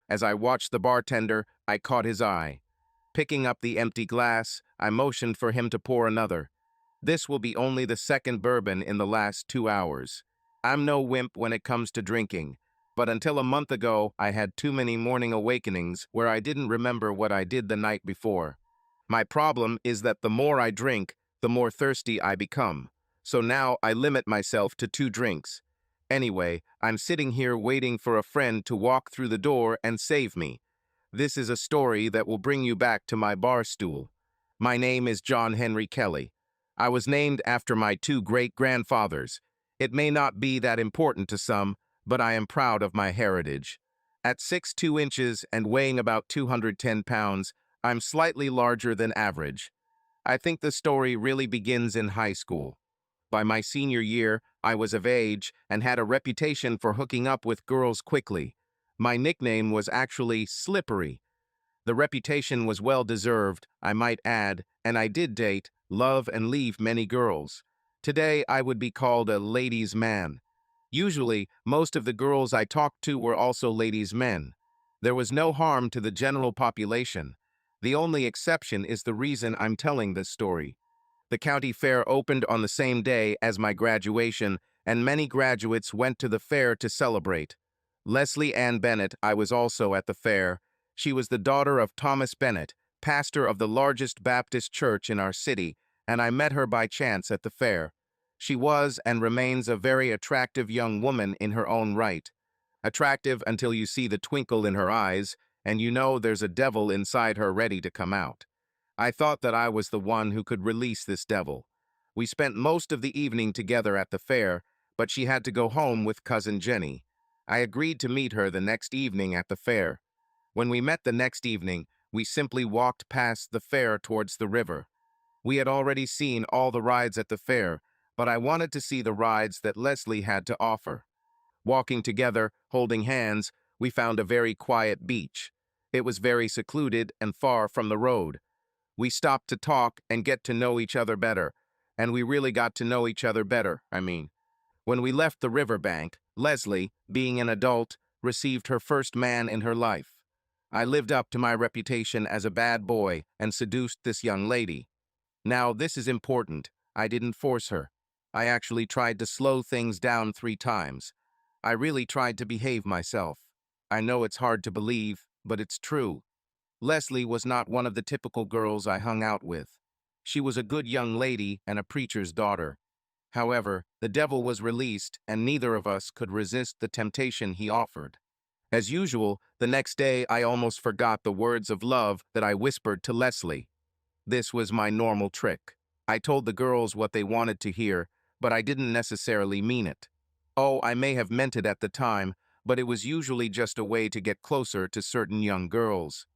As I watched the bartender, I caught his eye. Picking up the empty glass, I motioned for him to pour another. This will be only the second bourbon in the last 2 hours. I'm no wimp when it comes to drinking, but until a month ago, I had too many morning awakenings where I didn't remember what I did the night before. My problem is that the more I drink, the more thirsty I become. So now I limit myself to 2 drinks. Anyway, I'm sitting here waiting for a friend to walk through the door and save me. This is a story that will bring you back to my bar stool. My name is John Henry Kelly. I was named after my 2 great-grandfathers. It may not be that important to some, but I am proud of my heritage. At 6'2" and weighing about 210 pounds, I'm slightly larger than average. I think the story really begins in high school. By my senior year, I was of age and had a reputation for hooking up with girls quickly. My nickname was actually Slippery. The reputation was well-deserved, I might add, and I did date, love, and leave many girls. Today, I would be called a ladies' man. Usually, most of the girls I talked to were also ladies' men. There was no harm to the general population. The only exception is the reason I'm telling this story. The county fair opened on the same day as my graduation, and many graduates went to the fair to celebrate. Leslie Ann Bennett, I was also at the fair. She was the daughter of Thomas Bennett, pastor of the largest Baptist church in our city, and I met her by chance at the fair. She was and remains a very attractive young woman in her own right. Attractive until you see the twinkle in her eyes, and you know there's a devil inside her ready to come out. I thought that I was the one who could release this devil. We spent most of the evening together at the fair, but she had to go home with Cousin Jenny. I agreed to meet her the next evening at the fair. When we met the next evening, we simply walked past the fair towards the river. We had already seen all the rides at the fair, but I wanted to see the rides that Leslie had to offer. Walking together, holding hands, we found a very quiet beach. It was very secluded and far from the road. We stopped to talk and get to know each other better, and we really got to know each other better, When we left the riverbank, Leslie, being an adult, received her first man in her life. I lived up to my reputation as a bad boy and seduced this young lady. Now, this is important. I didn't force her. I actually tried to slow things down 3 times. I really tried to behave myself. I know it's hard to believe, but it's true. Leslie was not one of the typical girls I hung out with. She was a good young lady and a preacher's daughter. However, the devil was released, and neither of us could resist the temptation he offered. As usual, the next day I almost forgot the words of love that I whispered to Leslie. This was my normal trick. I told the girls what they wanted to hear, but I didn't necessarily mean it. Oh, I may have meant it at the time, but it was usually just a way to get closer to certain young girls.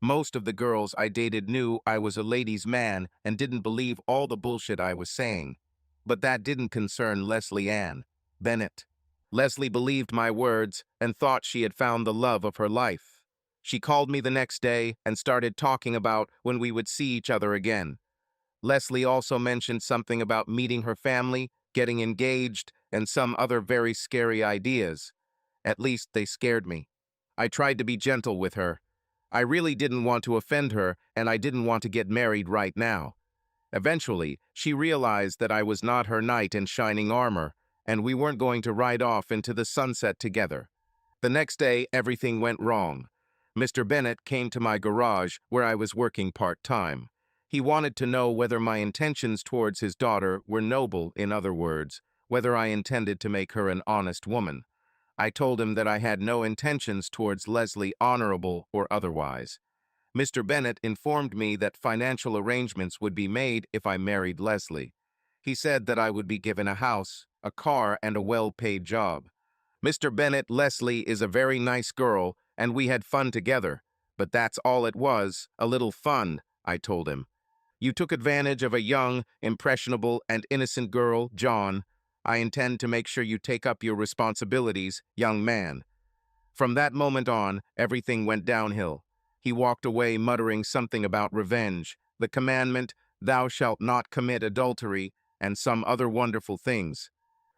Most of the girls I dated knew I was a ladies' man and didn't believe all the bullshit I was saying. But that didn't concern Leslie Ann Bennett. Leslie believed my words and thought she had found the love of her life. She called me the next day and started talking about when we would see each other again. Leslie also mentioned something about meeting her family, getting engaged, and some other very scary ideas. At least they scared me. I tried to be gentle with her. I really didn't want to offend her, and I didn't want to get married right now. Eventually, she realized that I was not her knight in shining armor, and we weren't going to ride off into the sunset together. The next day, everything went wrong. Mr. Bennett came to my garage where I was working part-time. He wanted to know whether my intentions towards his daughter were noble, in other words, whether I intended to make her an honest woman. I told him that I had no intentions towards Leslie, honorable or otherwise. Mr. Bennett informed me that financial arrangements would be made if I married Leslie. He said that I would be given a house, a car, and a well-paid job. Mr. Bennett, Leslie is a very nice girl, and we had fun together. But that's all it was, a little fun, I told him. You took advantage of a young, impressionable, and innocent girl, John. I intend to make sure you take up your responsibilities, young man. From that moment on, everything went downhill. He walked away muttering something about revenge, the commandment, "Thou shalt not commit adultery," and some other wonderful things.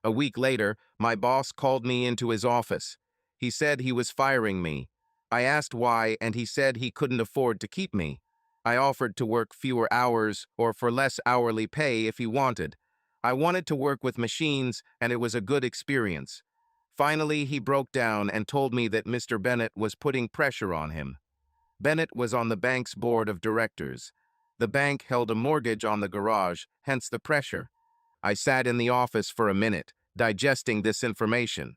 A week later, my boss called me into his office. He said he was firing me. I asked why, and he said he couldn't afford to keep me. I offered to work fewer hours or for less hourly pay if he wanted. I wanted to work with machines, and it was a good experience. Finally, he broke down and told me that Mr. Bennett was putting pressure on him. Bennett was on the bank's board of directors. The bank held a mortgage on the garage, hence the pressure. I sat in the office for a minute, digesting this information.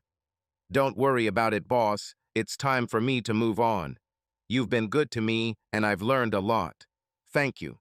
Don't worry about it, boss. It's time for me to move on. You've been good to me, and I've learned a lot. Thank you.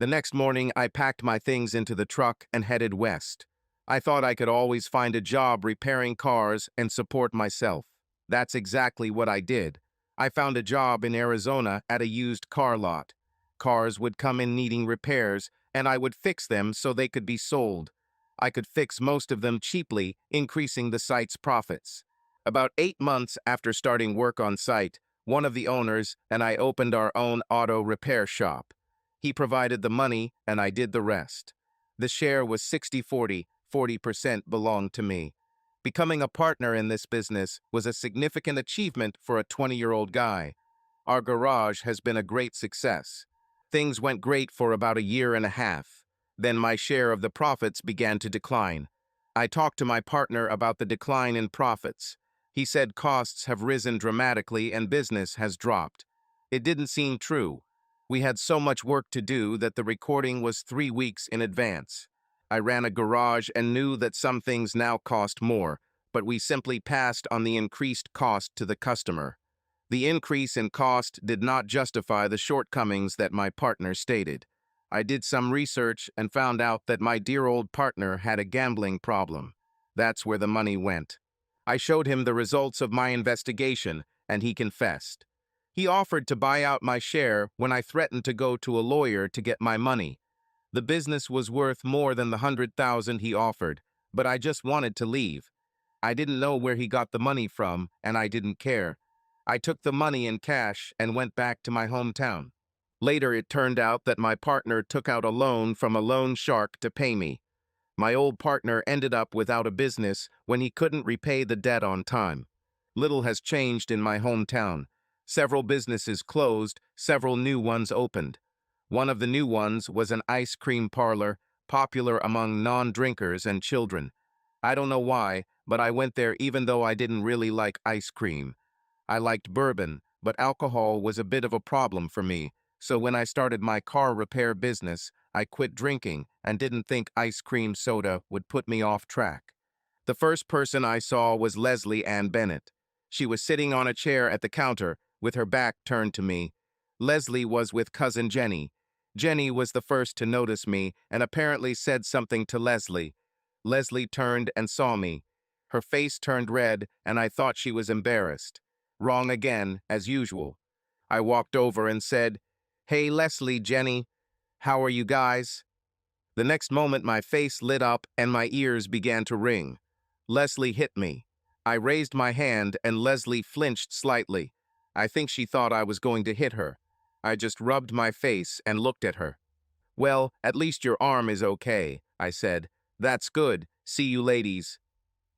The next morning, I packed my things into the truck and headed west. I thought I could always find a job repairing cars and support myself. That's exactly what I did. I found a job in Arizona at a used car lot. Cars would come in needing repairs, and I would fix them so they could be sold. I could fix most of them cheaply, increasing the site's profits. About 8 months after starting work on site, one of the owners and I opened our own auto repair shop. He provided the money, and I did the rest. The share was 60-40, 40% belonged to me. Becoming a partner in this business was a significant achievement for a 20-year-old guy. Our garage has been a great success. Things went great for about a year and a half. Then my share of the profits began to decline. I talked to my partner about the decline in profits. He said costs have risen dramatically and business has dropped. It didn't seem true. We had so much work to do that the recording was 3 weeks in advance. I ran a garage and knew that some things now cost more, but we simply passed on the increased cost to the customer. The increase in cost did not justify the shortcomings that my partner stated. I did some research and found out that my dear old partner had a gambling problem. That's where the money went. I showed him the results of my investigation, and he confessed. He offered to buy out my share when I threatened to go to a lawyer to get my money. The business was worth more than the 100,000 he offered, but I just wanted to leave. I didn't know where he got the money from, and I didn't care. I took the money in cash and went back to my hometown. Later, it turned out that my partner took out a loan from a loan shark to pay me. My old partner ended up without a business when he couldn't repay the debt on time. Little has changed in my hometown. Several businesses closed, several new ones opened. One of the new ones was an ice cream parlor, popular among non-drinkers and children. I don't know why, but I went there even though I didn't really like ice cream. I liked bourbon, but alcohol was a bit of a problem for me, so when I started my car repair business, I quit drinking and didn't think ice cream soda would put me off track. The first person I saw was Leslie Ann Bennett. She was sitting on a chair at the counter, with her back turned to me. Leslie was with cousin Jenny. Jenny was the first to notice me and apparently said something to Leslie. Leslie turned and saw me. Her face turned red, and I thought she was embarrassed. Wrong again, as usual. I walked over and said, "Hey, Leslie, Jenny, how are you guys?" The next moment, my face lit up and my ears began to ring. Leslie hit me. I raised my hand and Leslie flinched slightly. I think she thought I was going to hit her. I just rubbed my face and looked at her. "Well, at least your arm is okay," I said. "That's good. See you ladies."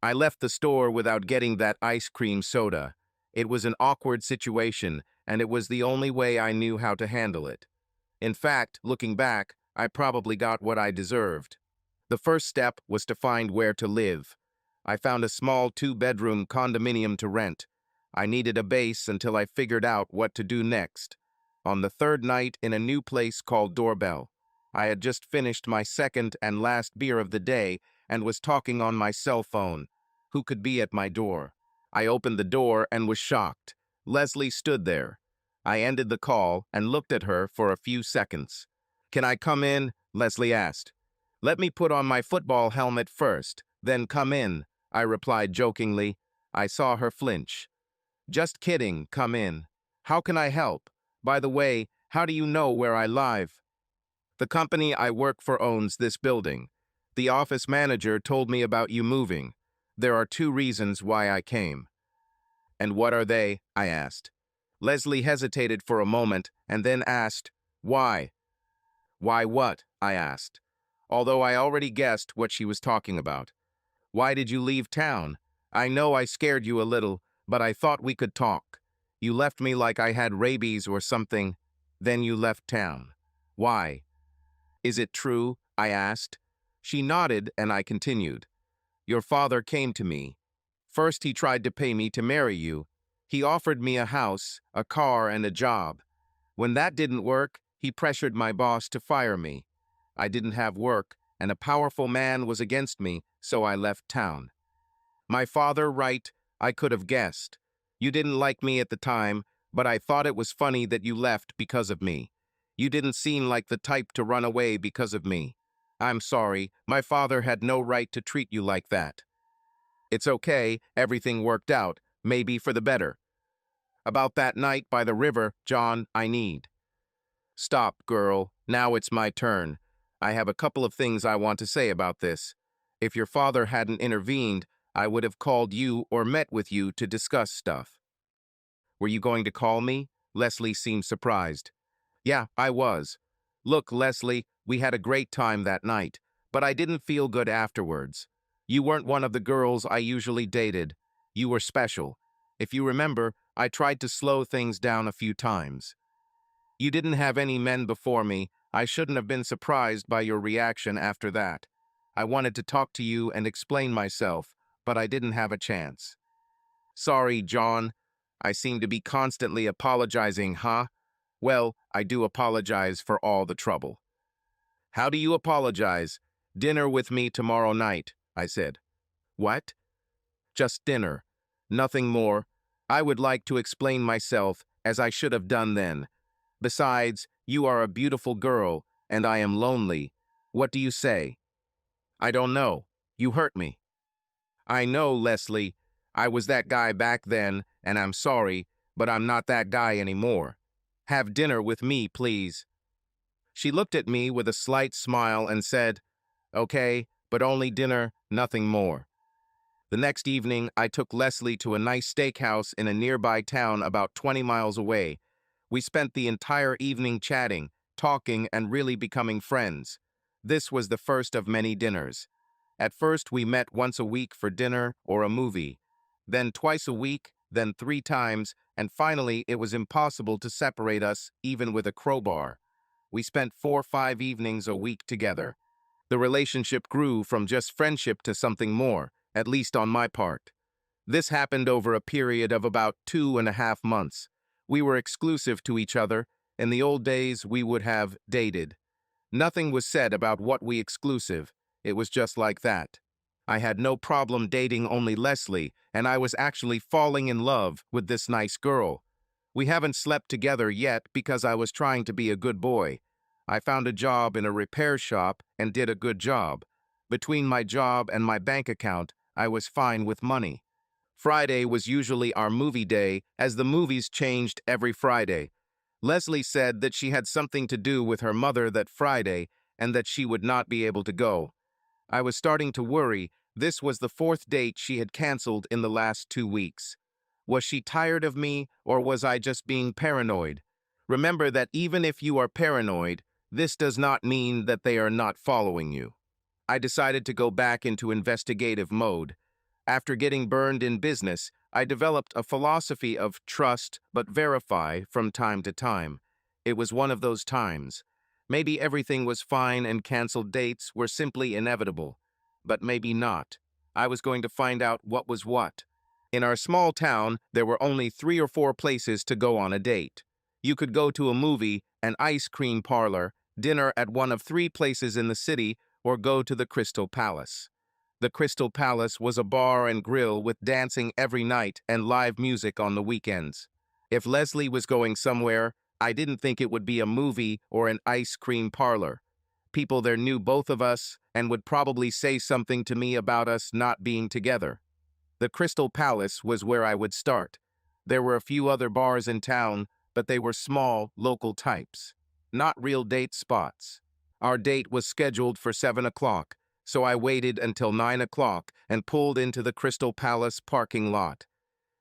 I left the store without getting that ice cream soda. It was an awkward situation, and it was the only way I knew how to handle it. In fact, looking back, I probably got what I deserved. The first step was to find where to live. I found a small 2-bedroom condominium to rent. I needed a base until I figured out what to do next. On the third night in a new place called Doorbell, I had just finished my second and last beer of the day and was talking on my cell phone. Who could be at my door? I opened the door and was shocked. Leslie stood there. I ended the call and looked at her for a few seconds. "Can I come in?" Leslie asked. "Let me put on my football helmet first, then come in," I replied jokingly. I saw her flinch. "Just kidding, come in. How can I help? By the way, how do you know where I live?" "The company I work for owns this building. The office manager told me about you moving. There are 2 reasons why I came." "And what are they?" I asked. Leslie hesitated for a moment and then asked, "Why?" "Why what?" I asked, although I already guessed what she was talking about. "Why did you leave town? I know I scared you a little, but I thought we could talk. You left me like I had rabies or something. Then you left town. Why? Is it true? I asked. She nodded and I continued. Your father came to me. First, he tried to pay me to marry you. He offered me a house, a car, and a job. When that didn't work, he pressured my boss to fire me. I didn't have work, and a powerful man was against me, so I left town. My father, right, I could have guessed. You didn't like me at the time, but I thought it was funny that you left because of me. You didn't seem like the type to run away because of me. I'm sorry, my father had no right to treat you like that. It's okay, everything worked out, maybe for the better. About that night by the river, John, I need. Stop, girl, now it's my turn. I have a couple of things I want to say about this. If your father hadn't intervened, I would have called you or met with you to discuss stuff. Were you going to call me? Leslie seemed surprised. Yeah, I was. Look, Leslie, we had a great time that night, but I didn't feel good afterwards. You weren't one of the girls I usually dated. You were special. If you remember, I tried to slow things down a few times. You didn't have any men before me. I shouldn't have been surprised by your reaction after that. I wanted to talk to you and explain myself, but I didn't have a chance. Sorry, John. I seem to be constantly apologizing, huh? Well, I do apologize for all the trouble. How do you apologize? Dinner with me tomorrow night, I said. What? Just dinner. Nothing more. I would like to explain myself, as I should have done then. Besides, you are a beautiful girl, and I am lonely. What do you say? I don't know. You hurt me. I know, Leslie. I was that guy back then, and I'm sorry, but I'm not that guy anymore. Have dinner with me, please. She looked at me with a slight smile and said, Okay, but only dinner, nothing more. The next evening, I took Leslie to a nice steakhouse in a nearby town about 20 miles away. We spent the entire evening chatting, talking, and really becoming friends. This was the first of many dinners. At first, we met once a week for dinner or a movie, then twice a week, then 3 times, and finally it was impossible to separate us, even with a crowbar. We spent 4 or 5 evenings a week together. The relationship grew from just friendship to something more, at least on my part. This happened over a period of about 2.5 months. We were exclusive to each other. In the old days, we would have dated. Nothing was said about what we exclusive. It was just like that. I had no problem dating only Leslie, and I was actually falling in love with this nice girl. We haven't slept together yet because I was trying to be a good boy. I found a job in a repair shop and did a good job. Between my job and my bank account, I was fine with money. Friday was usually our movie day, as the movies changed every Friday. Leslie said that she had something to do with her mother that Friday and that she would not be able to go. I was starting to worry. This was the 4th date she had canceled in the last 2 weeks. Was she tired of me, or was I just being paranoid? Remember that even if you are paranoid, this does not mean that they are not following you. I decided to go back into investigative mode. After getting burned in business, I developed a philosophy of trust but verify from time to time. It was one of those times. Maybe everything was fine and canceled dates were simply inevitable. But maybe not. I was going to find out what was what. In our small town, there were only 3 or 4 places to go on a date. You could go to a movie, an ice cream parlor, dinner at one of 3 places in the city, or go to the Crystal Palace. The Crystal Palace was a bar and grill with dancing every night and live music on the weekends. If Leslie was going somewhere, I didn't think it would be a movie or an ice cream parlor. People there knew both of us and would probably say something to me about us not being together. The Crystal Palace was where I would start. There were a few other bars in town, but they were small, local types, not real date spots. Our date was scheduled for 7 o'clock, so I waited until 9 o'clock and pulled into the Crystal Palace parking lot.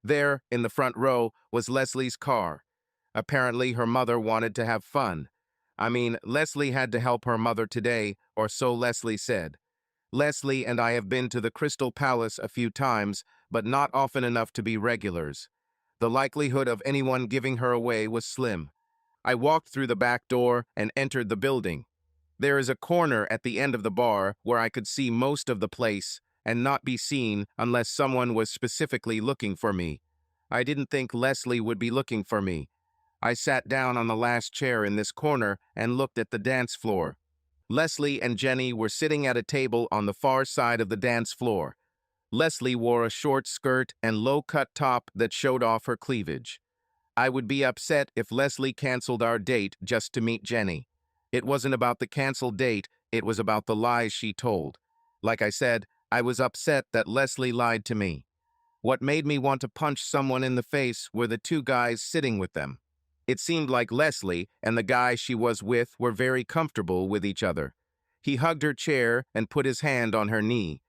There, in the front row, was Leslie's car. Apparently, her mother wanted to have fun. I mean, Leslie had to help her mother today, or so Leslie said. Leslie and I have been to the Crystal Palace a few times, but not often enough to be regulars. The likelihood of anyone giving her away was slim. I walked through the back door and entered the building. There is a corner at the end of the bar where I could see most of the place and not be seen unless someone was specifically looking for me. I didn't think Leslie would be looking for me. I sat down on the last chair in this corner and looked at the dance floor. Leslie and Jenny were sitting at a table on the far side of the dance floor. Leslie wore a short skirt and low-cut top that showed off her cleavage. I would be upset if Leslie canceled our date just to meet Jenny. It wasn't about the canceled date, it was about the lies she told. Like I said, I was upset that Leslie lied to me. What made me want to punch someone in the face were the two guys sitting with them. It seemed like Leslie and the guy she was with were very comfortable with each other. He hugged her chair and put his hand on her knee.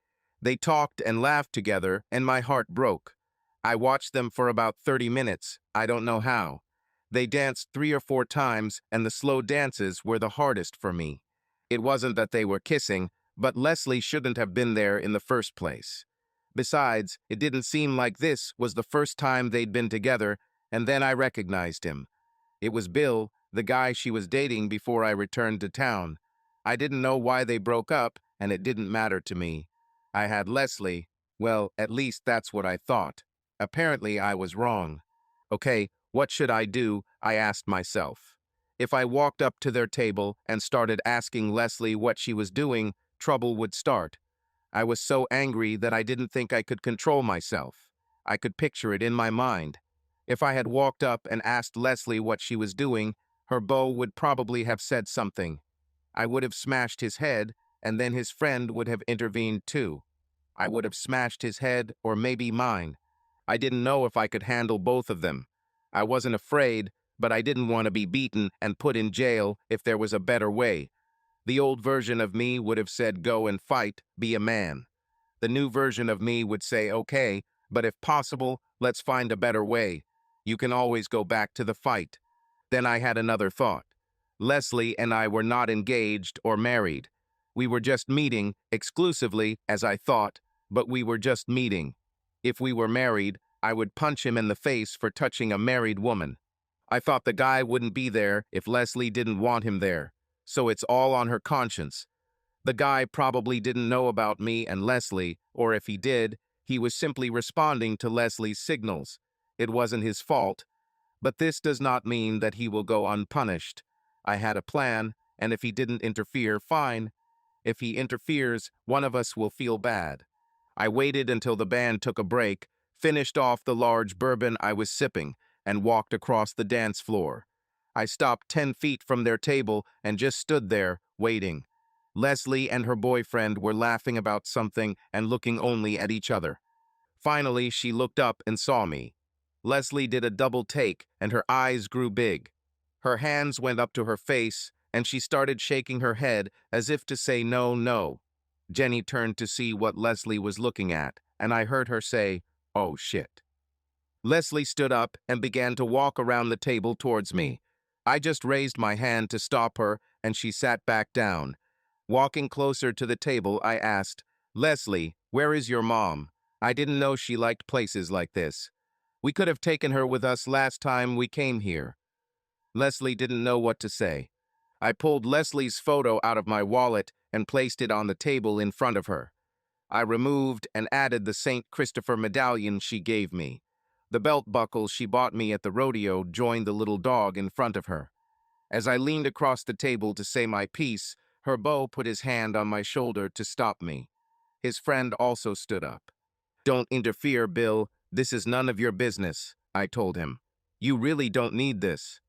They talked and laughed together, and my heart broke. I watched them for about 30 minutes, I don't know how. They danced 3 or 4 times, and the slow dances were the hardest for me. It wasn't that they were kissing, but Leslie shouldn't have been there in the first place. Besides, it didn't seem like this was the first time they'd been together, and then I recognized him. It was Bill, the guy she was dating before I returned to town. I didn't know why they broke up, and it didn't matter to me. I had Leslie. Well, at least that's what I thought. Apparently, I was wrong. Okay, what should I do? I asked myself. If I walked up to their table and started asking Leslie what she was doing, trouble would start. I was so angry that I didn't think I could control myself. I could picture it in my mind. If I had walked up and asked Leslie what she was doing, her beau would probably have said something. I would have smashed his head, and then his friend would have intervened too. I would have smashed his head, or maybe mine. I didn't know if I could handle both of them. I wasn't afraid, but I didn't want to be beaten and put in jail if there was a better way. The old version of me would have said, go and fight, be a man. The new version of me would say, okay, but if possible, let's find a better way. You can always go back to the fight. Then I had another thought. Leslie and I were not engaged or married. We were just meeting, exclusively, as I thought, but we were just meeting. If we were married, I would punch him in the face for touching a married woman. I thought the guy wouldn't be there if Leslie didn't want him there, so it's all on her conscience. The guy probably didn't know about me and Leslie, or if he did, he was simply responding to Leslie's signals. It wasn't his fault. But this does not mean that he will go unpunished. I had a plan, and if he didn't interfere, fine. If he interferes, one of us will feel bad. I waited until the band took a break, finished off the large bourbon I was sipping, and walked across the dance floor. I stopped 10 feet from their table and just stood there, waiting. Leslie and her boyfriend were laughing about something and looking only at each other. Finally, she looked up and saw me. Leslie did a double take, and her eyes grew big. Her hands went up to her face, and she started shaking her head as if to say no, no. Jenny turned to see what Leslie was looking at, and I heard her say, "Oh, shit." Leslie stood up and began to walk around the table towards me. I just raised my hand to stop her, and she sat back down. Walking closer to the table, I asked, "Leslie, where is your mom? I didn't know she liked places like this. We could have taken her with us last time we came here." Leslie didn't know what to say. I pulled Leslie's photo out of my wallet and placed it on the table in front of her. I removed and added the St. Christopher medallion she gave me. The belt buckle she bought me at the rodeo joined the little dog in front of her. As I leaned across the table to say my piece, her beau put his hand on my shoulder to stop me. His friend also stood up. "Don't interfere, Bill. This is none of your business," I told him. "You really don't need this."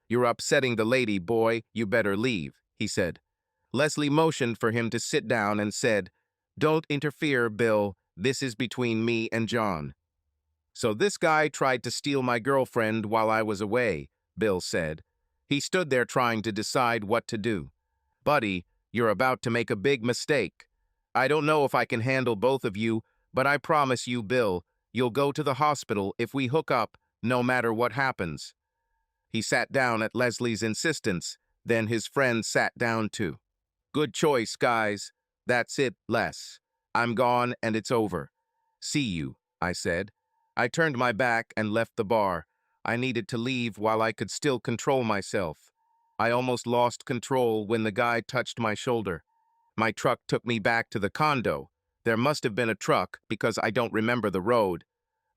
"You're upsetting the lady, boy. You better leave," he said. Leslie motioned for him to sit down and said, "Don't interfere, Bill. This is between me and John." "So this guy tried to steal my girlfriend while I was away," Bill said. He stood there trying to decide what to do. "Buddy, you're about to make a big mistake. I don't know if I can handle both of you, but I promise you, Bill, you'll go to the hospital if we hook up, no matter what happens." He sat down at Leslie's insistence, then his friend sat down too. "Good choice, guys. That's it, Les. I'm gone and it's over. See you," I said. I turned my back and left the bar. I needed to leave while I could still control myself. I almost lost control when the guy touched my shoulder. My truck took me back to the condo. There must have been a truck because I don't remember the road.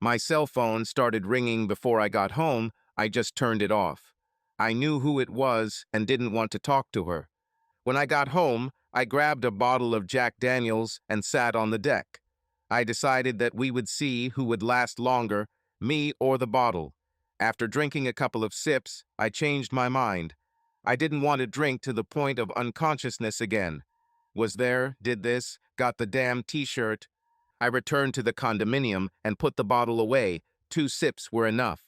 My cell phone started ringing before I got home. I just turned it off. I knew who it was and didn't want to talk to her. When I got home, I grabbed a bottle of Jack Daniels and sat on the deck. I decided that we would see who would last longer, me or the bottle. After drinking a couple of sips, I changed my mind. I didn't want to drink to the point of unconsciousness again. Was there, did this, got the damn t-shirt. I returned to the condominium and put the bottle away. 2 sips were enough.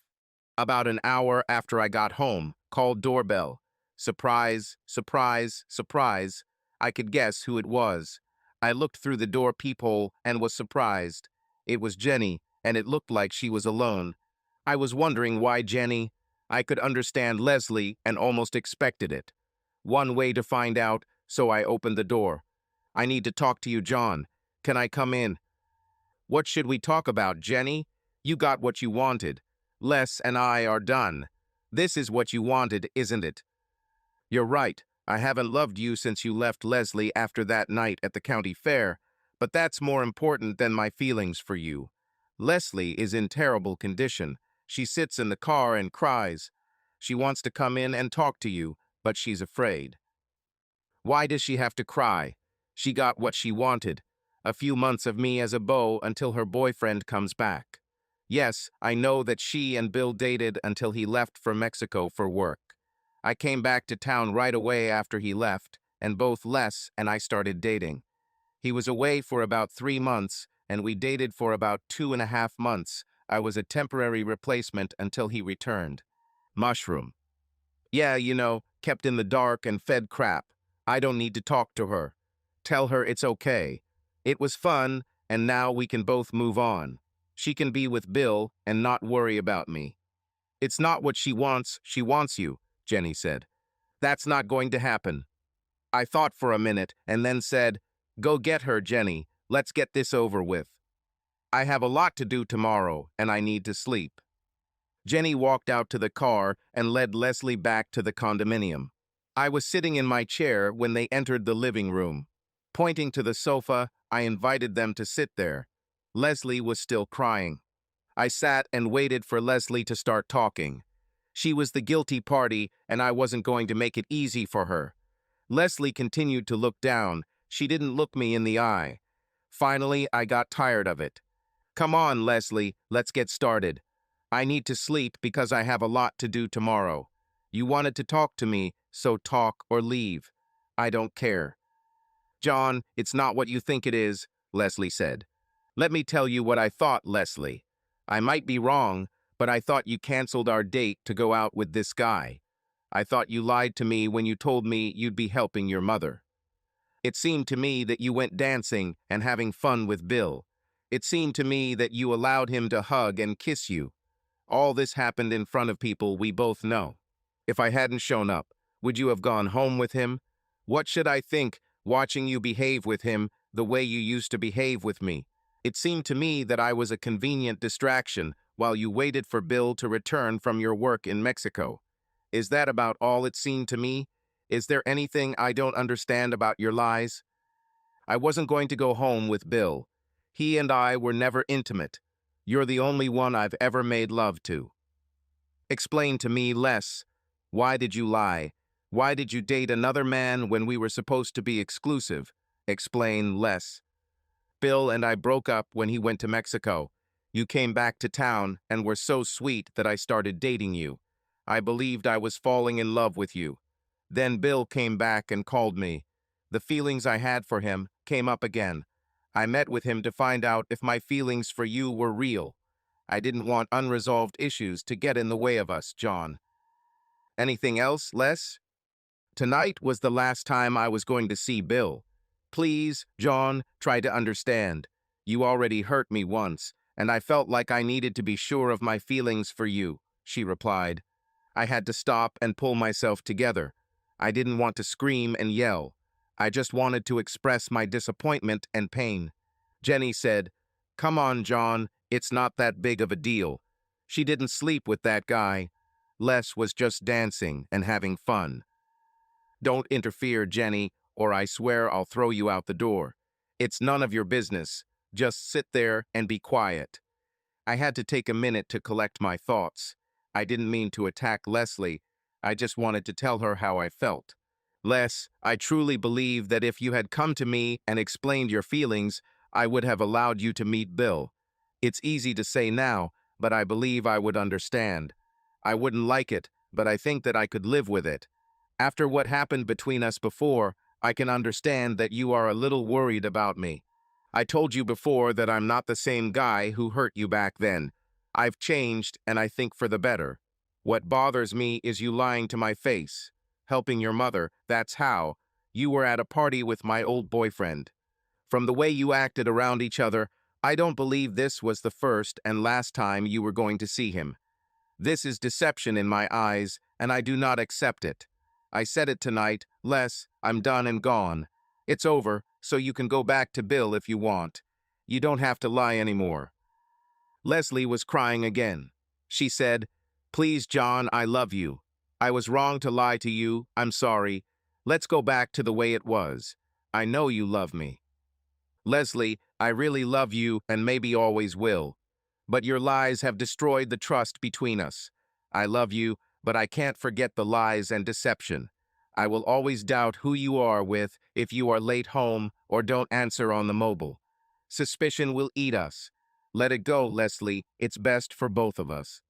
About an hour after I got home, called doorbell. Surprise, surprise, surprise. I could guess who it was. I looked through the door peephole and was surprised. It was Jenny, and it looked like she was alone. I was wondering why Jenny. I could understand Leslie and almost expected it. One way to find out, so I opened the door. I need to talk to you, John. Can I come in? What should we talk about, Jenny? You got what you wanted. Les and I are done. This is what you wanted, isn't it? You're right. I haven't loved you since you left Leslie after that night at the county fair, but that's more important than my feelings for you. Leslie is in terrible condition. She sits in the car and cries. She wants to come in and talk to you, but she's afraid. Why does she have to cry? She got what she wanted. A few months of me as a beau until her boyfriend comes back. Yes, I know that she and Bill dated until he left for Mexico for work. I came back to town right away after he left, and both Les and I started dating. He was away for about 3 months, and we dated for about 2.5 months. I was a temporary replacement until he returned. Mushroom. Yeah, kept in the dark and fed crap. I don't need to talk to her. Tell her it's okay. It was fun, and now we can both move on. She can be with Bill and not worry about me. It's not what she wants you, Jenny said. That's not going to happen. I thought for a minute and then said, go get her, Jenny. Let's get this over with. I have a lot to do tomorrow, and I need to sleep. Jenny walked out to the car and led Leslie back to the condominium. I was sitting in my chair when they entered the living room. Pointing to the sofa, I invited them to sit there. Leslie was still crying. I sat and waited for Leslie to start talking. She was the guilty party, and I wasn't going to make it easy for her. Leslie continued to look down. She didn't look me in the eye. Finally, I got tired of it. Come on, Leslie, let's get started. I need to sleep because I have a lot to do tomorrow. You wanted to talk to me, so talk or leave. I don't care. John, it's not what you think it is, Leslie said. Let me tell you what I thought, Leslie. I might be wrong, but I thought you canceled our date to go out with this guy. I thought you lied to me when you told me you'd be helping your mother. It seemed to me that you went dancing and having fun with Bill. It seemed to me that you allowed him to hug and kiss you. All this happened in front of people we both know. If I hadn't shown up, would you have gone home with him? What should I think, watching you behave with him the way you used to behave with me? It seemed to me that I was a convenient distraction while you waited for Bill to return from your work in Mexico. Is that about all it seemed to me? Is there anything I don't understand about your lies? I wasn't going to go home with Bill. He and I were never intimate. You're the only one I've ever made love to. Explain to me, Les. Why did you lie? Why did you date another man when we were supposed to be exclusive? Explain, Les. Bill and I broke up when he went to Mexico. You came back to town and were so sweet that I started dating you. I believed I was falling in love with you. Then Bill came back and called me. The feelings I had for him came up again. I met with him to find out if my feelings for you were real. I didn't want unresolved issues to get in the way of us, John. Anything else, Les? Tonight was the last time I was going to see Bill. Please, John, try to understand. You already hurt me once, and I felt like I needed to be sure of my feelings for you, she replied. I had to stop and pull myself together. I didn't want to scream and yell. I just wanted to express my disappointment and pain. Jenny said, Come on, John, It's not that big of a deal. She didn't sleep with that guy. Les was just dancing and having fun. Don't interfere, Jenny, or I swear I'll throw you out the door. It's none of your business. Just sit there and be quiet. I had to take a minute to collect my thoughts. I didn't mean to attack Leslie. I just wanted to tell her how I felt. Les, I truly believe that if you had come to me and explained your feelings, I would have allowed you to meet Bill. It's easy to say now, but I believe I would understand. I wouldn't like it, but I think that I could live with it. After what happened between us before, I can understand that you are a little worried about me. I told you before that I'm not the same guy who hurt you back then. I've changed, and I think for the better. What bothers me is you lying to my face. Helping your mother, that's how. You were at a party with my old boyfriend. From the way you acted around each other, I don't believe this was the first and last time you were going to see him. This is deception in my eyes, and I do not accept it. I said it tonight, Les, I'm done and gone. It's over, so you can go back to Bill if you want. You don't have to lie anymore. Leslie was crying again. She said, Please, John, I love you. I was wrong to lie to you. I'm sorry. Let's go back to the way it was. I know you love me. Leslie, I really love you and maybe always will. But your lies have destroyed the trust between us. I love you, but I can't forget the lies and deception. I will always doubt who you are with if you are late home or don't answer on the mobile. Suspicion will eat us. Let it go, Leslie. It's best for both of us.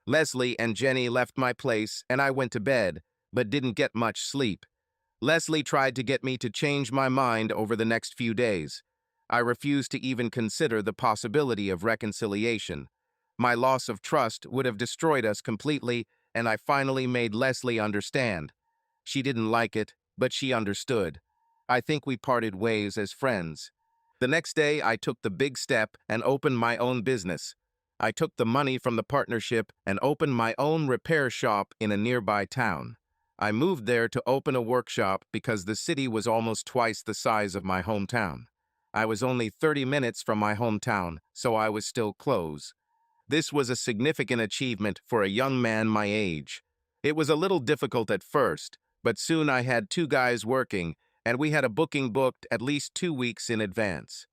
Leslie and Jenny left my place and I went to bed, but didn't get much sleep. Leslie tried to get me to change my mind over the next few days. I refused to even consider the possibility of reconciliation. My loss of trust would have destroyed us completely, and I finally made Leslie understand. She didn't like it, but she understood. I think we parted ways as friends. The next day, I took the big step and opened my own business. I took the money from the partnership and opened my own repair shop in a nearby town. I moved there to open a workshop because the city was almost twice the size of my hometown. I was only 30 minutes from my hometown, so I was still close. This was a significant achievement for a young man my age. It was a little difficult at first, but soon I had 2 guys working, and we had a booking booked at least 2 weeks in advance.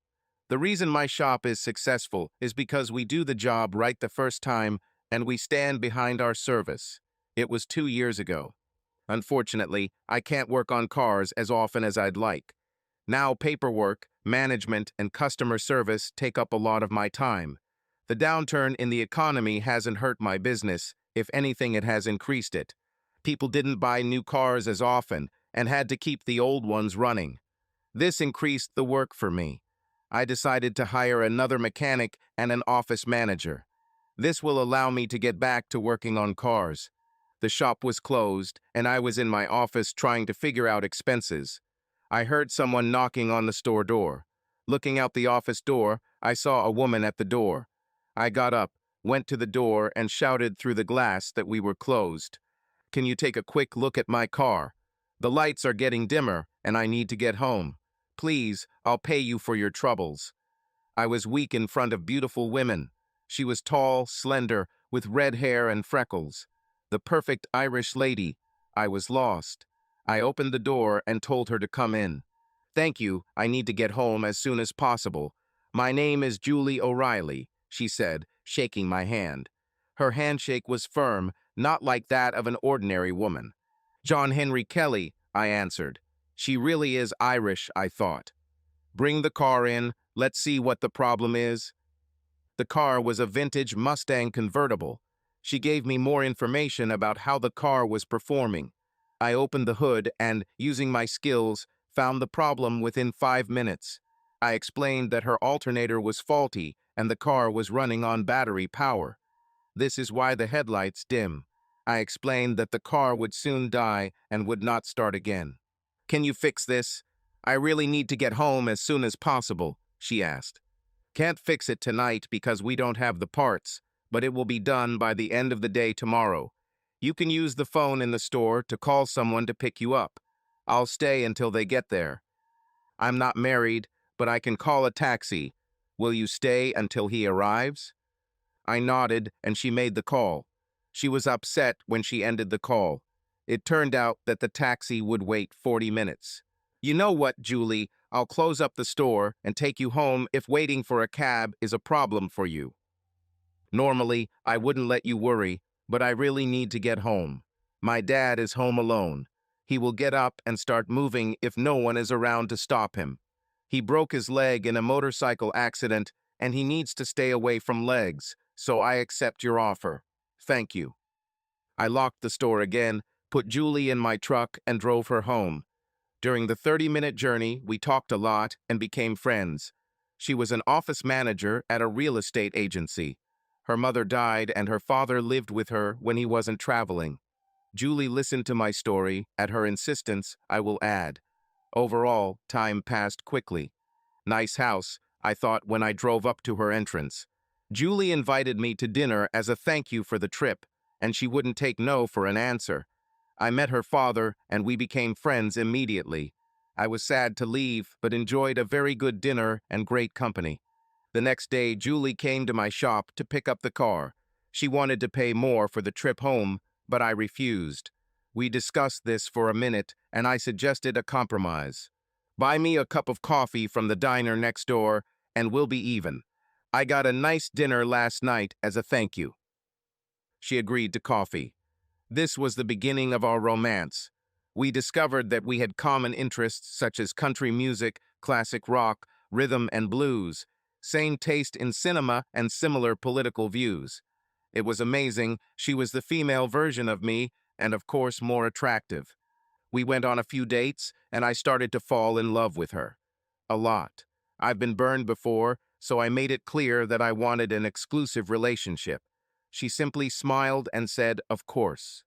The reason my shop is successful is because we do the job right the first time and we stand behind our service. It was 2 years ago. Unfortunately, I can't work on cars as often as I'd like. Now paperwork, management, and customer service take up a lot of my time. The downturn in the economy hasn't hurt my business. If anything, it has increased it. People didn't buy new cars as often and had to keep the old ones running. This increased the work for me. I decided to hire another mechanic and an office manager. This will allow me to get back to working on cars. The shop was closed, and I was in my office trying to figure out expenses. I heard someone knocking on the store door. Looking out the office door, I saw a woman at the door. I got up, went to the door, and shouted through the glass that we were closed. Can you take a quick look at my car? The lights are getting dimmer, and I need to get home. Please, I'll pay you for your troubles. I was weak in front of beautiful women. She was tall, slender, with red hair and freckles. The perfect Irish lady. I was lost. I opened the door and told her to come in. Thank you, I need to get home as soon as possible. My name is Julie O'Reilly, she said, shaking my hand. Her handshake was firm, not like that of an ordinary woman. John Henry Kelly, I answered. She really is Irish, I thought. Bring the car in, let's see what the problem is. The car was a vintage Mustang convertible. She gave me more information about how the car was performing. I opened the hood and, using my skills, found the problem within 5 minutes. I explained that her alternator was faulty and the car was running on battery power. This is why the headlights dim. I explained that the car would soon die and would not start again. Can you fix this? I really need to get home as soon as possible, she asked. Can't fix it tonight because we don't have the parts, but it will be done by the end of the day tomorrow. You can use the phone in the store to call someone to pick you up. I'll stay until they get there. I'm not married, but I can call a taxi. Will you stay until he arrives? I nodded, and she made the call. She was upset when she ended the call. It turned out that the taxi would wait 40 minutes. You know what, Julie? I'll close up the store and take you home if waiting for a cab is a problem for you. Normally, I wouldn't let you worry, but I really need to get home. My dad is home alone. He will get up and start moving if no one is around to stop him. He broke his leg in a motorcycle accident, and he needs to stay away from legs, so I accept your offer. Thank you. I locked the store again, put Julie in my truck, and drove her home. During the 30-minute journey, we talked a lot and became friends. She was an office manager at a real estate agency. Her mother died and her father lived with her when he wasn't traveling. Julie listened to my story, at her insistence, I will add. Overall, time passed quickly. Nice house, I thought when I drove up to her entrance. Julie invited me to dinner as a thank you for the trip, and she wouldn't take no for an answer. I met her father, and we became friends immediately. I was sad to leave, but enjoyed a very good dinner and great company. The next day, Julie came to my shop to pick up the car. She wanted to pay more for the trip home, but I refused. We discussed this for a minute, and I suggested a compromise. Buy me a cup of coffee from the diner next door, and we'll be even. I got a nice dinner last night as a thank you. She agreed to coffee. This was the beginning of our romance. We discovered that we had common interests such as country music, classic rock, rhythm and blues, same taste in cinema and similar political views. It was amazing. She was the female version of me, and of course more attractive. We went on a few dates, and I started to fall in love with her. A lot. I've been burned before, so I made it clear that I wanted an exclusive relationship. She simply smiled and said, of course.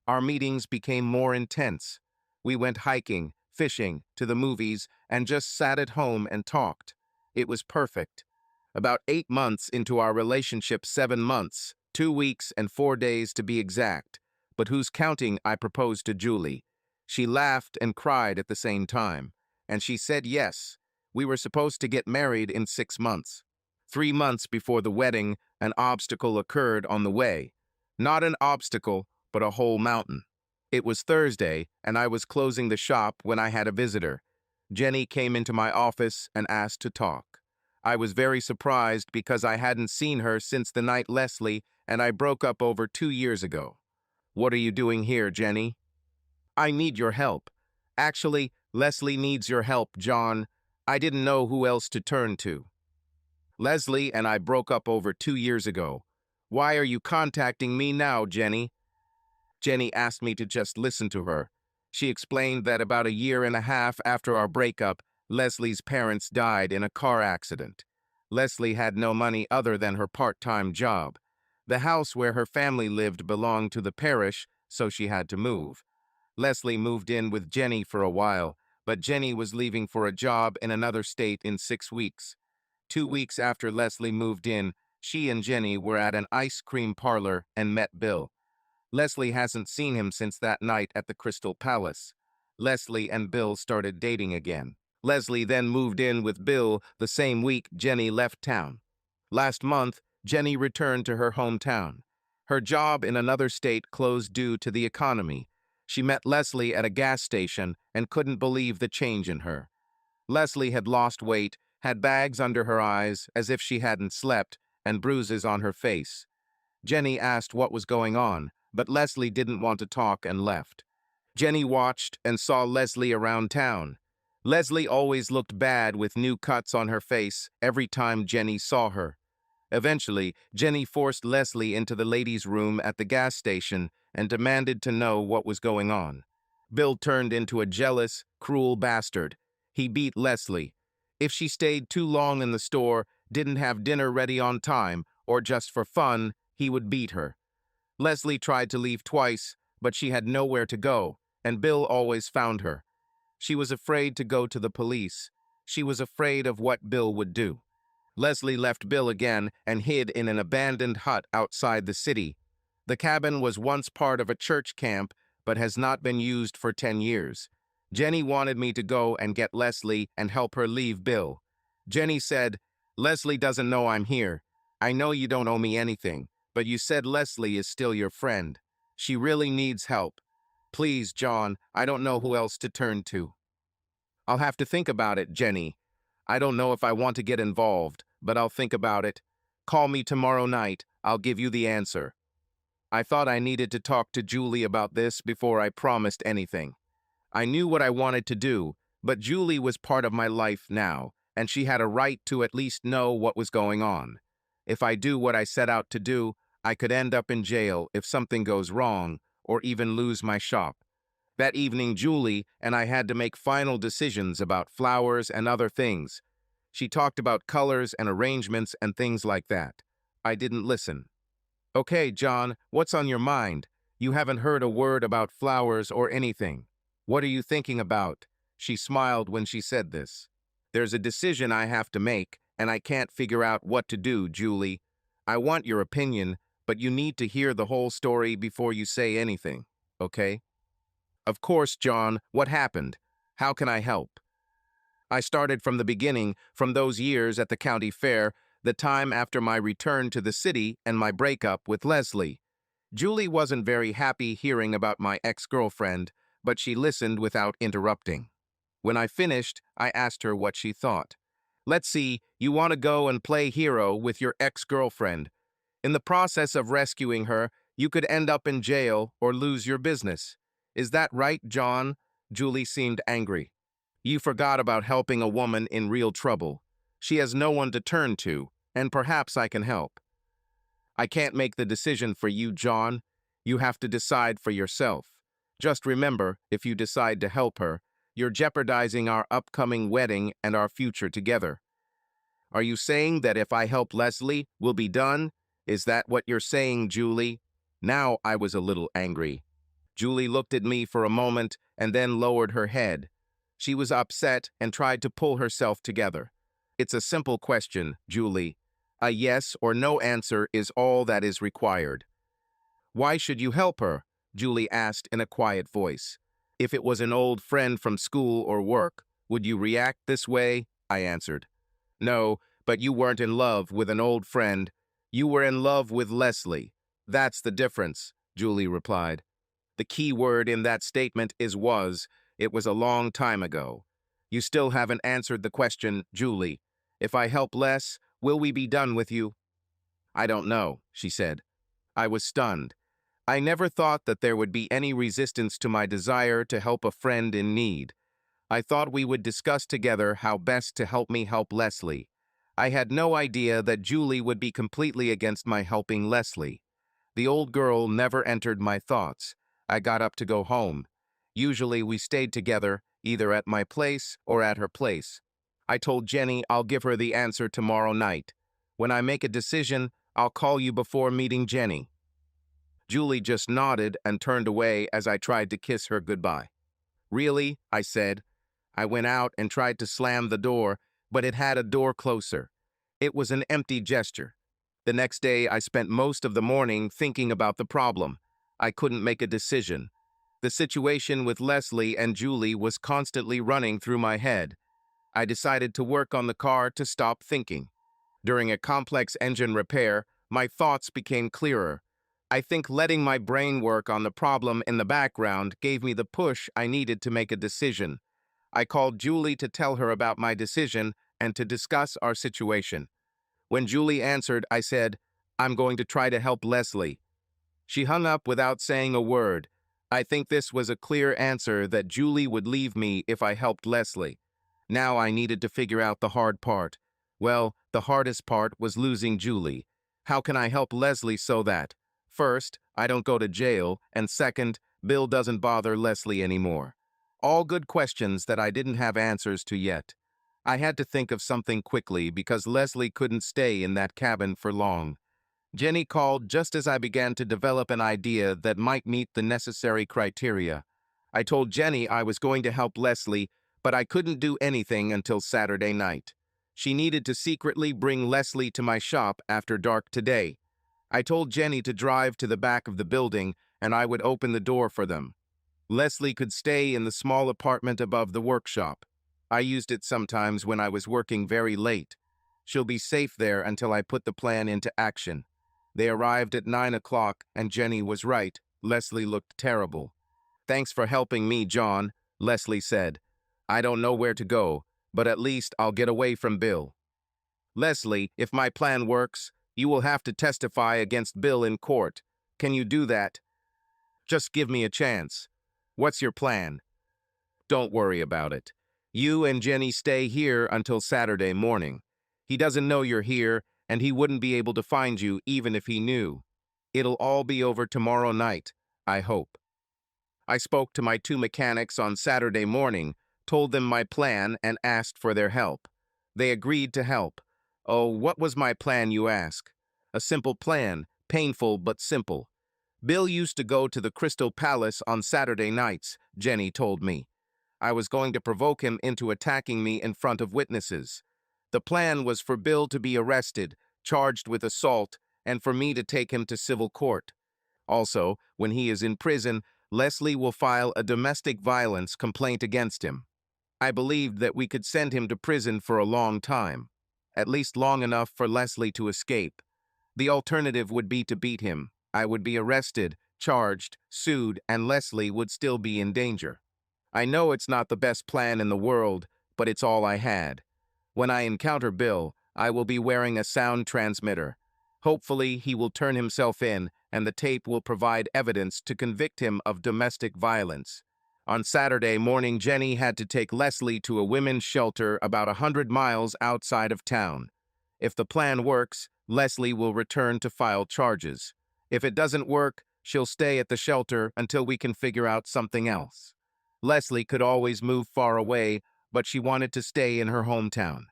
Our meetings became more intense. We went hiking, fishing, to the movies, and just sat at home and talked. It was perfect. About 8 months into our relationship, 7 months, 2 weeks and 4 days to be exact, but who's counting, I proposed to Julie. She laughed and cried at the same time, and she said yes. We were supposed to get married in 6 months. 3 months before the wedding, an obstacle occurred on the way. Not an obstacle, but a whole mountain. It was Thursday, and I was closing the shop when I had a visitor. Jenny came into my office and asked to talk. I was very surprised because I hadn't seen her since the night Leslie and I broke up over 2 years ago. What are you doing here, Jenny? I need your help. Actually, Leslie needs your help, John. I didn't know who else to turn to. Leslie and I broke up over 2 years ago. Why are you contacting me now, Jenny? Jenny asked me to just listen to her. She explained that about a year and a half after our breakup, Leslie's parents died in a car accident. Leslie had no money other than her part-time job. The house where her family lived belonged to the parish, so she had to move. Leslie moved in with Jenny for a while, but Jenny was leaving for a job in another state in 6 weeks. 2 weeks after Leslie moved in, she and Jenny were at an ice cream parlor and met Bill. Leslie hasn't seen him since that night at the Crystal Palace. Leslie and Bill started dating again. Leslie then moved in with Bill the same week Jenny left town. Last month, Jenny returned to her hometown. Her job in another state closed due to the economy. She met Leslie at a gas station and couldn't believe the change in her. Leslie had lost weight, had bags under her eyes as if she hadn't slept, and bruises on her face. Jenny asked what was going on, but Leslie didn't want to talk and left. Jenny watched and saw Leslie around town. Leslie always looked bad with new cuts on her face every time Jenny saw her. Eventually, Jenny forced Leslie into the ladies' room at the gas station and demanded to know what was going on. Bill turned into a jealous, cruel bastard. He beat Leslie. If she stayed too long in the store, didn't have dinner ready on time, or just for fun, he would beat her. Leslie tried to leave twice, but she had nowhere to go, and Bill always found her. She was afraid to go to the police. She was afraid of what Bill would do. Leslie left Bill again and hid in an abandoned hut outside the city. The cabin was once part of a church camp, but has not been used for 10 years. Jenny wanted me to go and get Leslie and help her leave Bill. Jenny said, Leslie doesn't know I'm here. I know you don't owe me anything, but you said Leslie is still your friend. She really needs help. Please, John, I don't know who else to turn to. I'll have to think about it, Jenny. I don't know if I want to get involved, but I'll think about it. Call me tomorrow night. I'll give you the answer. I thought I needed to talk to Julie about this before I promised anything. I knew what I wanted to do, but Julie was part of my life now, and she had a right to at least know what was going on. If I do what I set out to do, I could end up in jail if something goes wrong, or even lose my shop. That evening, Julie and I had to make final decisions about flowers and other things. She talked about colors and arrangements and things like that. I didn't listen. Okay, John, what's on your mind? You haven't heard a word about flowers or anything. What are you thinking about? She smiled when she said this. There's a decision I have to make, and I can't figure out what to do, Julie. I want your opinion, but you need to hear the whole story before you say anything, okay? Of course, John, what happened? How can I help? I started from the beginning, from those years at the county fair, the time after my return to the city and my breakup with Leslie. Julie wasn't very happy hearing about my ex-girlfriend, but she listened without interrupting. When I finished, I asked her what she thought. Let's see, you want to go and play hero with your ex-girlfriend. In the process of rescuing her, you could end up in jail or lose your business. Is that right, John? Julie seemed angry. You forgot about helping a woman in real trouble. She has no one to turn to, and perhaps I can help. I can't make the decision for you, John. You have to decide for yourself. Just remember, if you decide to help her, you're jeopardizing our upcoming wedding and our future together. Are you saying that if I help Leslie, we'll be done? Is that what you're saying, Julie? Now I was a little angry. Julie looked at me for a moment and then lowered her head. She was upset and tried to pull herself together. It's a simple question, Julie. A yes or no answer is all that is required. Why should you help her? Julie asked in a quiet voice. If it was an old friend from school or work, would you react this way? I answered. No, but you weren't in love with an old friend. You were in love with Leslie. That's the difference, Julie replied. The key word in that statement is was. It was a long time ago. You still haven't answered the question, Julie. If I help Les, will we be done with you? I don't know, she said. I was stunned. I never thought that there would be any resistance to my desire to help a friend in need. I thought we would discuss together how best to help me help Leslie. I had no idea that Julie would be completely against my helping Leslie. The old girl never entered my thoughts. I got up to go home. Usually we stayed together, either at my place or at her place. I told Jenny I'll give her the answer tomorrow night. When I make a decision, I'll call you before meeting Jenny. Julie just nodded and turned away as I tried to kiss her goodbye. Really? I said. I went out and tried to slam the door, but it had a door closer. It was an empty gesture. The next day, I spent most of the morning thinking about the problem. I couldn't make a decision. The situation with Leslie and Julie was constantly running through my head. I decided to work on the car to stop thinking. During a complex engine repair, my thoughts became clearer. I think letting my brain work on the problem in the background gave me the push I needed to make a decision. I called Julie to tell her about my decision and to discuss our situation. When Julie answered, I said, I'm going to try to help Leslie. She hung up without saying a word. I think this was a clear answer that Julie would leave me if I helped Leslie. Now I needed to figure out the hard part. Well, the hardest part was losing Julie. How can I help Leslie so that, first, I don't go to jail, and second, Bill doesn't bother Leslie anymore? All good questions that I didn't have answers to yet. I had to think of something quickly because Leslie couldn't stay in that cabin for long. Jenny called just as I began to develop an idea that might meet the necessary criteria. I told Jenny I was going to help Leslie, but I couldn't do anything until Saturday night. She needed to secretly bring Leslie to my shop after dark today. I told Jenny to drive to the back of the building and I would open the door for them. Leslie could stay in the small apartment above the workshop. I used it sometimes when I was working very late. She'll be safe there until I put the plan into action. They arrived at 9 o'clock, and Jenny was right. Leslie looked terrible. Thanks for helping me, John, Leslie said. I don't know where to go, but at least I'll get away from Bill. Leslie, if my plan works, you will have to testify against Bill in court. Can you do that? Just give me a chance. What's your plan? Don't worry about it. You and Jenny stay here until Saturday morning. He doesn't know you're here, and he wouldn't be able to find you even if he knew. It'll all be over tomorrow night, I hope. I spoke to my two mechanics on Saturday morning, told them my plan, and asked for their help. They agreed to help. Oh, what was my plan, you ask? A simple plan, painful but simple. Bill used to go to the Crystal Palace on Saturday nights, Jenny told me. I was going to provoke him into attacking me in front of witnesses. The plan was for Bill to be arrested, charged with assault, and for me to take him to civil court. Also, when he is in prison, Leslie will file a domestic violence complaint against him. I believed that we could send him to prison for a long time, at least long enough for Leslie to escape. The alternative would be to beat him. I would be arrested, charged, sued, and Leslie would still be in danger. I know it's not the best plan in the world, but it's all I had. When I encounter Bill, I will be wearing a sound transmitter. Hopefully, he will turn himself in, and the tape will provide evidence to convict him of domestic violence. On Saturday morning, Jenny had to take Leslie to a women's shelter about 100 miles outside of town. If the plan works, Leslie will return to file charges. If it doesn't work, she'll stay at the shelter until we can figure out something else. Leslie could always move far away, but she wanted to stay in her hometown.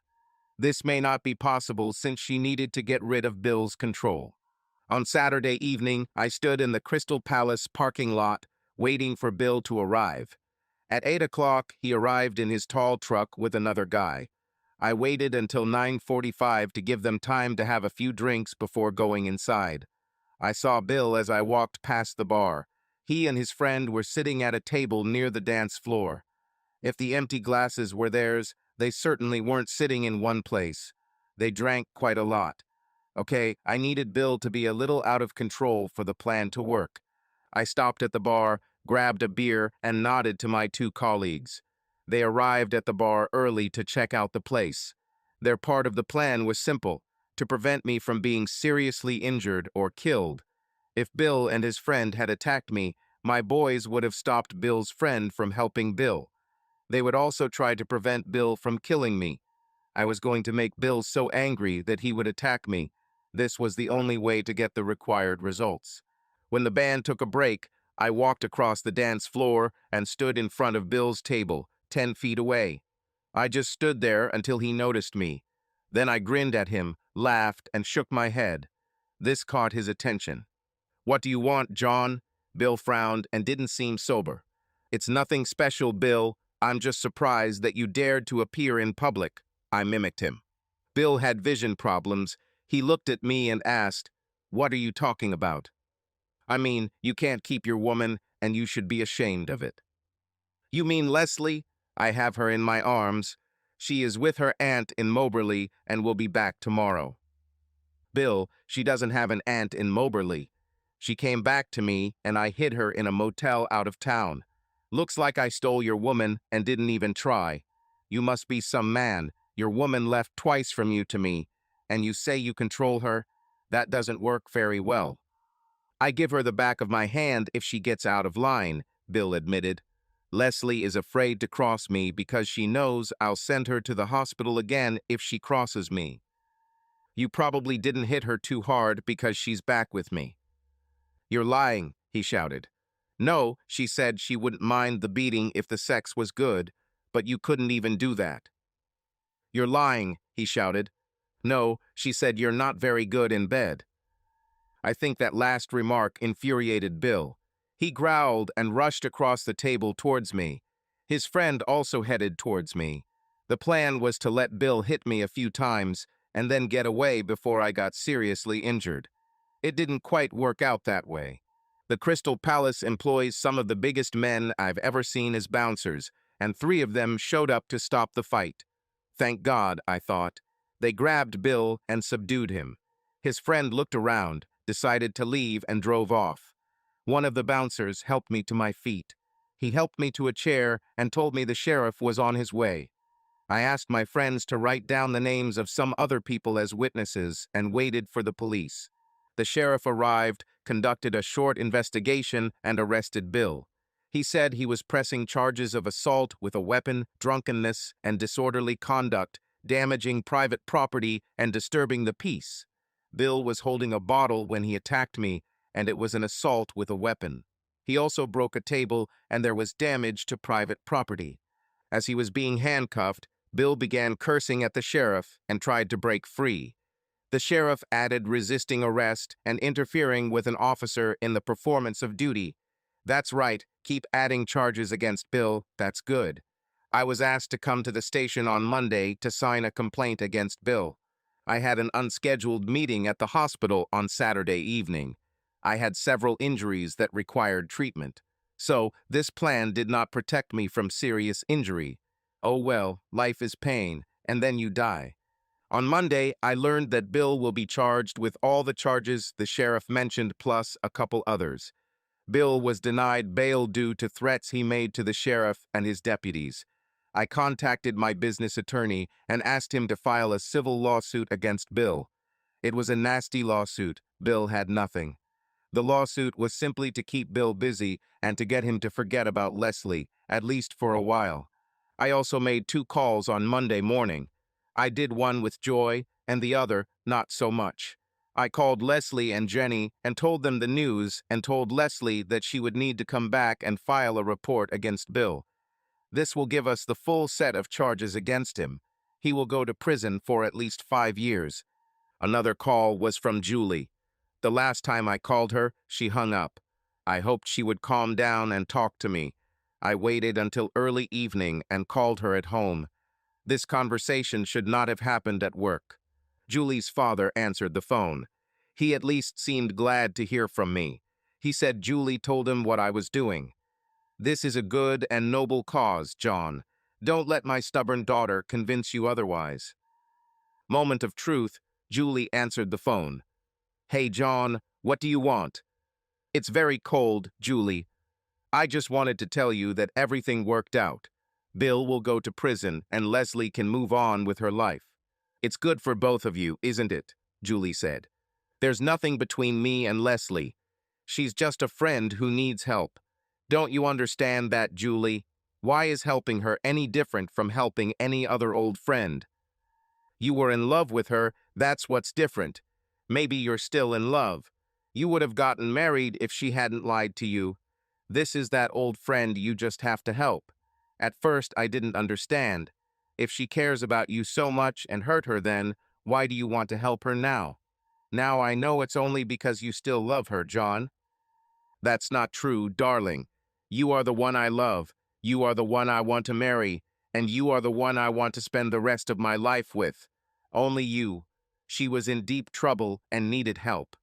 This may not be possible since she needed to get rid of Bill's control. On Saturday evening, I stood in the Crystal Palace parking lot, waiting for Bill to arrive. At 8 o'clock, he arrived in his tall truck with another guy. I waited until 9:45 to give them time to have a few drinks before going inside. I saw Bill as I walked past the bar. He and his friend were sitting at a table near the dance floor. If the empty glasses were theirs, they certainly weren't sitting in one place. They drank quite a lot. Okay, I needed Bill to be a little out of control for the plan to work. I stopped at the bar, grabbed a beer, and nodded to my two colleagues. They arrived at the bar early to check out the place. Their part of the plan was simple, to prevent me from being seriously injured or killed. If Bill and his friend had attacked me, my boys would have stopped Bill's friend from helping Bill. They would also try to prevent Bill from killing me. I was going to make Bill so angry that he would attack me. This was the only way to get the required results. When the band took a break, I walked across the dance floor and stood in front of Bill's table, 10 feet away. I just stood there until he noticed me. Then I grinned at him, laughed, and shook my head. This caught his attention. "What do you want, John?" Bill frowned and didn't seem sober. "It's nothing special, Bill. I'm just surprised that you dared to appear in public." I mimicked him. Bill had vision problems. He looked at me and asked, "What are you talking about?" "I mean, you can't keep your woman, and you should be ashamed of it." "You mean Leslie? I have her in my arms. She is with her aunt in Moberly and will be back tomorrow." "Bill, she doesn't have an aunt in Moberly. She came back to me, and I hid her in a motel out of town. Looks like I stole your woman and didn't even try. You must be some man. Your woman left twice from you to me, and you say you control her? That doesn't work very well." "I give her the back of my hand if she gets out of line," Bill admitted. "Leslie is afraid to cross me because she knows I'll send her to the hospital again if she crosses me." "You probably didn't hit her too hard because she's back with me." "You're lying," he shouted. "No, she said she wouldn't mind the beating if the sex was good, but you couldn't even do that." "You're lying," he shouted. "No, she said you're not very good in bed." I think that last remark infuriated Bill. He growled and rushed across the table towards me. His friend also headed towards me. The plan was to let Bill hit me a few times and then get away before I got seriously injured. It didn't quite work out that way. The Crystal Palace employs some of the biggest men I've ever seen as bouncers, and 3 of them showed up to stop the fight. Thank God, I thought. They grabbed Bill and subdued him. His friend looked around, decided to leave, and drove off. One of the bouncers helped me to my feet. He helped me to a chair and told me the sheriff was on his way. I asked my friends to write down the names of some other people as witnesses and waited for the police. The sheriff arrived, conducted a short investigation, and arrested Bill. He said he was pressing charges of assault with a weapon, drunkenness, and disorderly conduct, damaging private property and disturbing the peace. Bill was holding a bottle when he attacked me, and it was an assault with a weapon. He also broke a table, and there was damage to private property. As he was being handcuffed, Bill began cursing at the sheriff and tried to break free. The sheriff added resisting arrest and interfering with an officer in the performance of duty. That's right, keep adding charges against Bill, that's good. I was asked to come to the station on Monday to sign a complaint against Bill. I had an unscheduled meeting at the hospital on Saturday evening. I had several injuries that required treatment. So, this plan did not protect me from serious injury. Oh well, life is pain, and then you die. On Monday, I learned that Bill will be charged with all the charges the sheriff mentioned plus a couple others. Bill was denied bail due to threats he made to the sheriff and his deputies. I contacted my business attorney and asked him to file a civil lawsuit against Bill. It was a nasty lawsuit. Bill had nothing. The lawsuit was simply to keep Bill busy and to get him to forget about Leslie, at least for a while. I also made 2 calls on Monday morning. I did one with joy and the other not so much. I called Leslie and Jenny and told them the news and told Leslie that she would need to come back and file a report against Bill. This will give us the full set of charges against him. He will go to prison for at least 5 years. Another call was from Julie. The last time I called her, she hung up. I hoped she would calm down and talk to me. I waited until early evening and called her at home. This conversation should not have happened at work. Julie's father answered the phone. He at least seemed glad to hear from me. He said Julie told him what I was doing. This is a good and noble cause, John. Don't let my stubborn daughter convince you otherwise. Moment of truth, Julie answered the phone. Hey, John, what do you want? It's very cold, Julie. I just wanted to tell you that everything worked out. Bill will go to prison and Leslie can move on with her life. It's good for both of you, isn't it? Julie said. There's nothing between me and Leslie. She's just a friend who needs help. Don't you understand that, Julie? Why is helping her any different from helping any other old friend? You were in love with her, that's what's different. Maybe you're still in love. You would have gotten married if she hadn't lied to you. This is that old friend you just have to help. At first, I didn't understand. If she cares about you so much and hurt her then, why do you want to help her now? Now I know it's only because you still love her, John. That's not true, darling. You are the one I love. You are the one I want to marry. And you are the one I want to spend the rest of my life with. Only you. She was in deep trouble and needed help.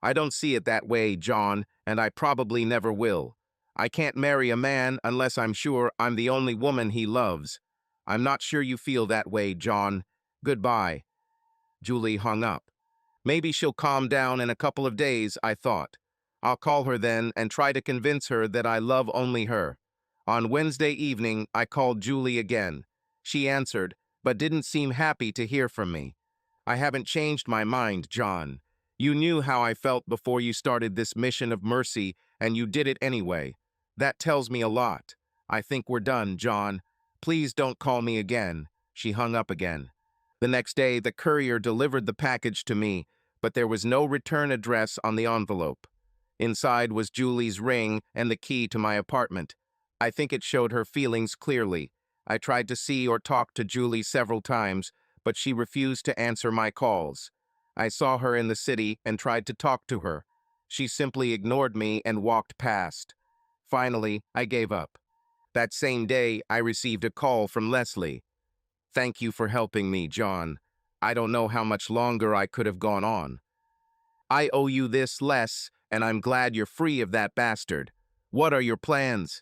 I don't see it that way, John, and I probably never will. I can't marry a man unless I'm sure I'm the only woman he loves. I'm not sure you feel that way, John. Goodbye. Julie hung up. Maybe she'll calm down in a couple of days, I thought. I'll call her then and try to convince her that I love only her. On Wednesday evening, I called Julie again. She answered, but didn't seem happy to hear from me. I haven't changed my mind, John. You knew how I felt before you started this mission of mercy, and you did it anyway. That tells me a lot. I think we're done, John. Please don't call me again. She hung up again. The next day, the courier delivered the package to me, but there was no return address on the envelope. Inside was Julie's ring and the key to my apartment. I think it showed her feelings clearly. I tried to see or talk to Julie several times, but she refused to answer my calls. I saw her in the city and tried to talk to her. She simply ignored me and walked past. Finally, I gave up. That same day, I received a call from Leslie. Thank you for helping me, John. I don't know how much longer I could have gone on. I owe you this, Les, and I'm glad you're free of that bastard. What are your plans?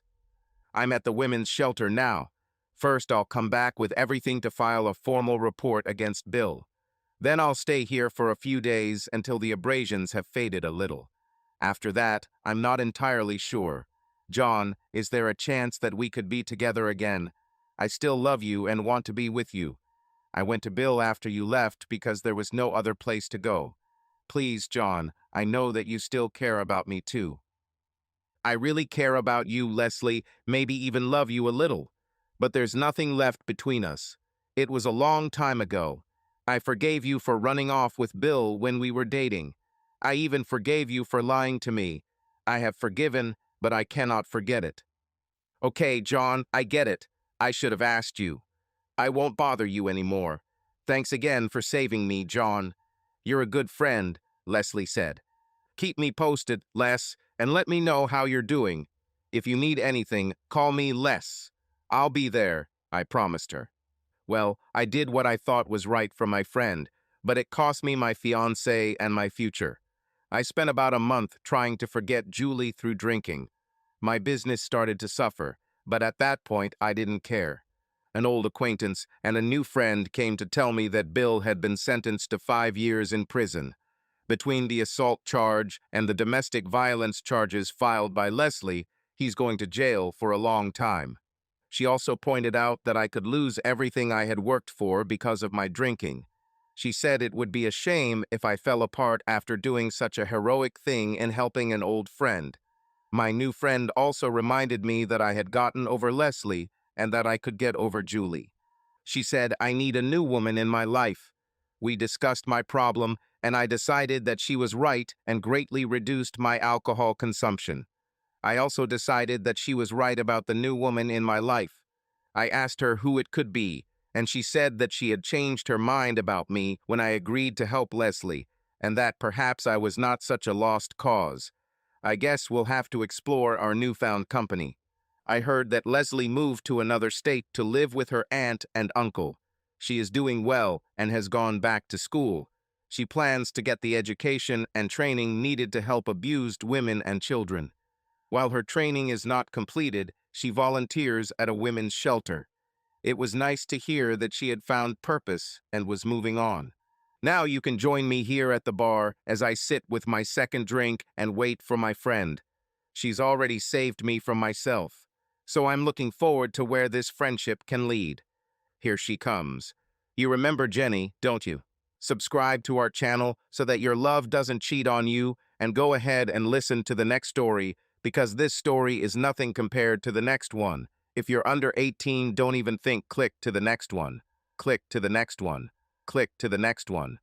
I'm at the women's shelter now. First, I'll come back with everything to file a formal report against Bill. Then I'll stay here for a few days until the abrasions have faded a little. After that, I'm not entirely sure. John, is there a chance that we could be together again? I still love you and want to be with you. I went to Bill after you left because there was no other place to go. Please, John, I know that you still care about me too. I really care about you, Leslie, maybe even love you a little. But there's nothing left between us. It was a long time ago. I forgave you for running off with Bill when we were dating. I even forgave you for lying to me. I have forgiven, but I cannot forget it. Okay, John, I get it. I should have asked you. I won't bother you anymore. Thanks again for saving me, John. You're a good friend, Leslie said. Keep me posted, Les, and let me know how you're doing. If you need anything, call me Les. I'll be there, I promised her. Well, I did what I thought was right for my friend, but it cost me my fiancé and my future. I spent about a month trying to forget Julie through drinking. My business started to suffer, but at that point I didn't care. An old acquaintance and a new friend came to tell me that Bill had been sentenced to 5 years in prison. Between the assault charge and the domestic violence charges filed by Leslie, he's going to jail for a long time. She also pointed out that I could lose everything I had worked for because of my drinking. She said it would be a shame if I fell apart after doing such a heroic thing in helping an old friend. My new friend also reminded me that I had gotten over Leslie and that I could get over Julie. She said, I need a new woman in my life. We discussed my problem, and I decided that she was right and greatly reduced my alcohol consumption. I also decided that she was right about the new woman in my life. I asked her who it could be, and she said that she had changed her mind about me when I agreed to help Leslie, and that perhaps I was not such a lost cause. I guess we'll have to explore our newfound company. I heard that Leslie moved to another state to live with her aunt and uncle. She is doing well and has gone back to school. She plans to get the education and training needed to help abused women and children. While her training is not completed, she volunteers at a women's shelter. It was nice to hear that she had found purpose and was moving on. Now you can join me here at the bar as I sit with my second drink and wait for my friend. She's already saved me from myself, so I'm looking forward to where this friendship can lead. Here she comes. You remember Jenny, don't you? Subscribe to our channel so that your love doesn't cheat on you, and go ahead and listen to the next story, because this story is nothing compared to the next one. If you're under 18, don't even think, click to the next one. Click to the next one. Click to the next one.